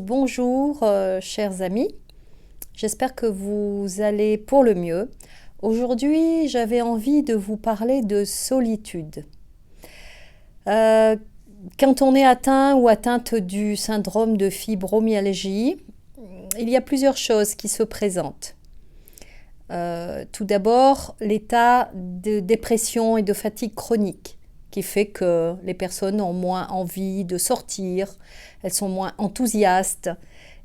Bonjour chers amis, j'espère que vous allez pour le mieux. Aujourd'hui, j'avais envie de vous parler de solitude. Euh, Quand on est atteint ou atteinte du syndrome de fibromyalgie, il y a plusieurs choses qui se présentent. Tout d'abord, l'état de dépression et de fatigue chronique qui fait que les personnes ont moins envie de sortir, elles sont moins enthousiastes.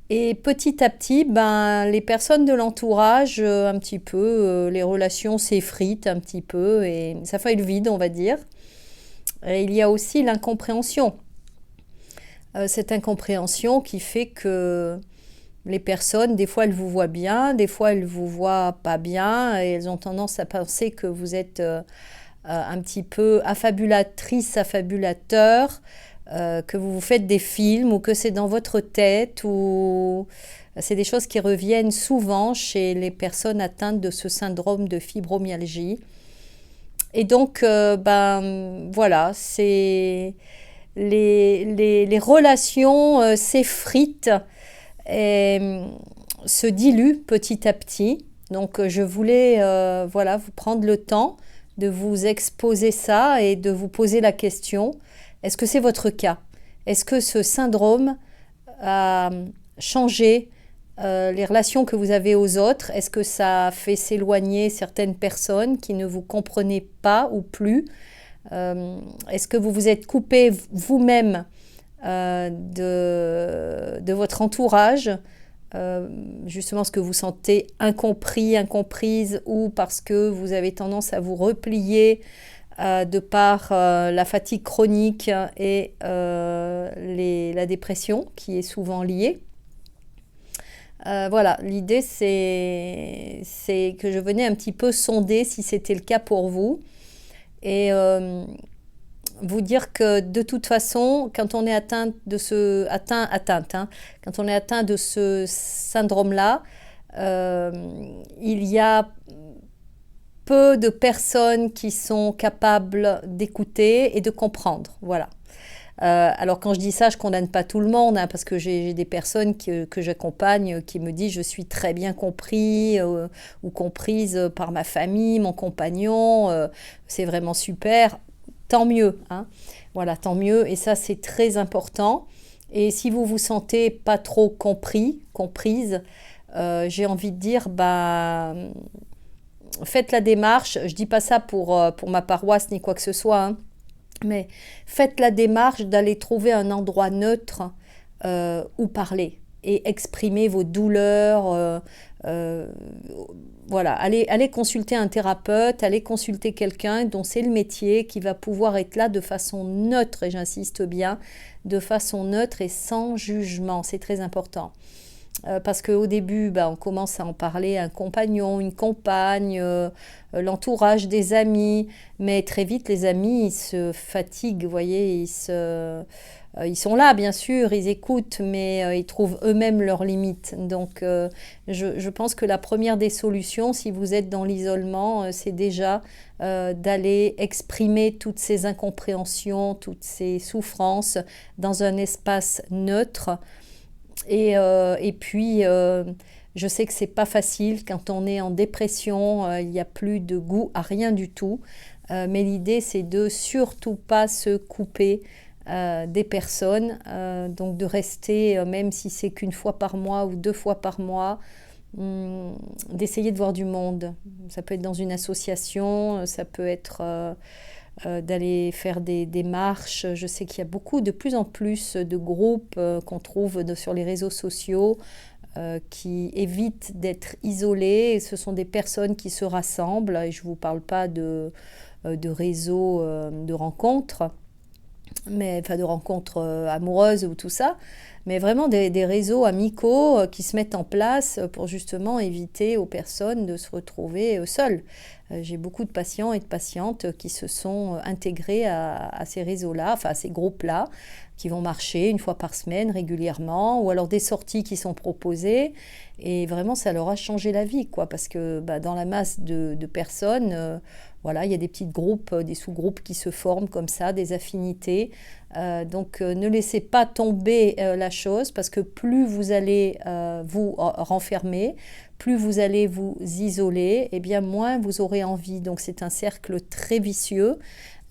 Et petit à petit, les personnes de l'entourage, un petit peu, les relations s'effritent un petit peu et ça fait le vide, on va dire. Et il y a aussi l'incompréhension. Cette incompréhension qui fait que les personnes, des fois elles vous voient bien, des fois elles vous voient pas bien et elles ont tendance à penser que vous êtes un petit peu affabulatrice, affabulateur, que vous vous faites des films ou que c'est dans votre tête ou c'est des choses qui reviennent souvent chez les personnes atteintes de ce syndrome de fibromyalgie. Et donc, voilà, c'est les relations s'effritent et se diluent petit à petit. Donc, je voulais voilà, vous prendre le temps de vous exposer ça et de vous poser la question, est-ce que c'est votre cas? Est-ce que ce syndrome a changé les relations que vous avez aux autres? Est-ce que ça a fait s'éloigner certaines personnes qui ne vous comprenaient pas ou plus? Est-ce que vous vous êtes coupé vous-même de votre entourage? Justement parce que vous sentez incompris, incomprise ou parce que vous avez tendance à vous replier de par la fatigue chronique et la dépression qui est souvent liée. Voilà, l'idée c'est que je venais un petit peu sonder si c'était le cas pour vous et vous dire que de toute façon, quand on est atteint de quand on est atteint de ce syndrome-là, il y a peu de personnes qui sont capables d'écouter et de comprendre. Voilà. Alors quand je dis ça, je condamne pas tout le monde, hein, parce que j'ai des personnes que j'accompagne qui me disent je suis très bien compris ou comprise par ma famille, mon compagnon, c'est vraiment super. Tant mieux, hein. Voilà, tant mieux. Et ça, c'est très important. Et si vous vous sentez pas trop compris, comprise, j'ai envie de dire, faites la démarche. Je dis pas ça pour ma paroisse ni quoi que ce soit, hein, mais faites la démarche d'aller trouver un endroit neutre où parler et exprimer vos douleurs. Voilà, allez consulter un thérapeute, allez consulter quelqu'un dont c'est le métier, qui va pouvoir être là de façon neutre, et j'insiste bien, de façon neutre et sans jugement, c'est très important. Parce qu'au début, on commence à en parler à un compagnon, une compagne, l'entourage des amis, mais très vite les amis ils se fatiguent, vous voyez, ils sont là bien sûr, ils écoutent, mais ils trouvent eux-mêmes leurs limites. Donc je pense que la première des solutions, si vous êtes dans l'isolement, c'est déjà d'aller exprimer toutes ces incompréhensions, toutes ces souffrances dans un espace neutre. Et puis, je sais que c'est pas facile quand on est en dépression, il n'y a plus de goût à rien du tout. Mais l'idée, c'est de surtout pas se couper des personnes, donc de rester, même si c'est qu'une fois par mois ou 2 fois par mois, d'essayer de voir du monde. Ça peut être dans une association, ça peut être d'aller faire des marches. Je sais qu'il y a de plus en plus de groupes qu'on trouve sur les réseaux sociaux qui évitent d'être isolés. Et ce sont des personnes qui se rassemblent. Et je ne vous parle pas de réseaux de rencontres, enfin de rencontres amoureuses ou tout ça, mais vraiment des réseaux amicaux qui se mettent en place pour justement éviter aux personnes de se retrouver seules. J'ai beaucoup de patients et de patientes qui se sont intégrés à ces réseaux-là, enfin à ces groupes-là, qui vont marcher une fois par semaine régulièrement, ou alors des sorties qui sont proposées, et vraiment ça leur a changé la vie, quoi, parce que dans la masse de personnes, Voilà, il y a des petits groupes, des sous-groupes qui se forment comme ça, des affinités. Donc ne laissez pas tomber la chose parce que plus vous allez vous renfermer, plus vous allez vous isoler, et bien moins vous aurez envie. Donc c'est un cercle très vicieux.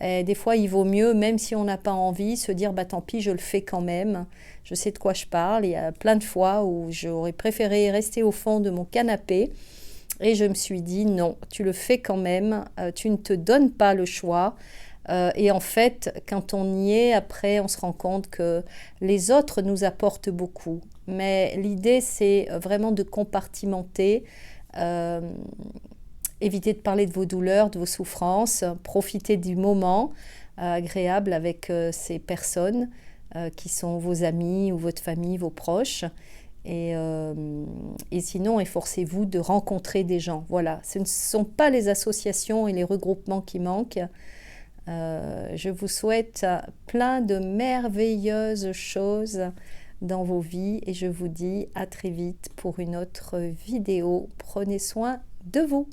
Et des fois, il vaut mieux, même si on n'a pas envie, se dire bah tant pis, je le fais quand même. Je sais de quoi je parle. Il y a plein de fois où j'aurais préféré rester au fond de mon canapé. Et je me suis dit non, tu le fais quand même. Tu ne te donnes pas le choix. Et en fait, quand on y est, après, on se rend compte que les autres nous apportent beaucoup. Mais l'idée, c'est vraiment de compartimenter. Euh, Évitez de parler de vos douleurs, de vos souffrances. Profitez du moment agréable avec ces personnes qui sont vos amis ou votre famille, vos proches. Et sinon, efforcez-vous de rencontrer des gens. Voilà, ce ne sont pas les associations et les regroupements qui manquent. Je vous souhaite plein de merveilleuses choses dans vos vies et je vous dis à très vite pour une autre vidéo. Prenez soin de vous.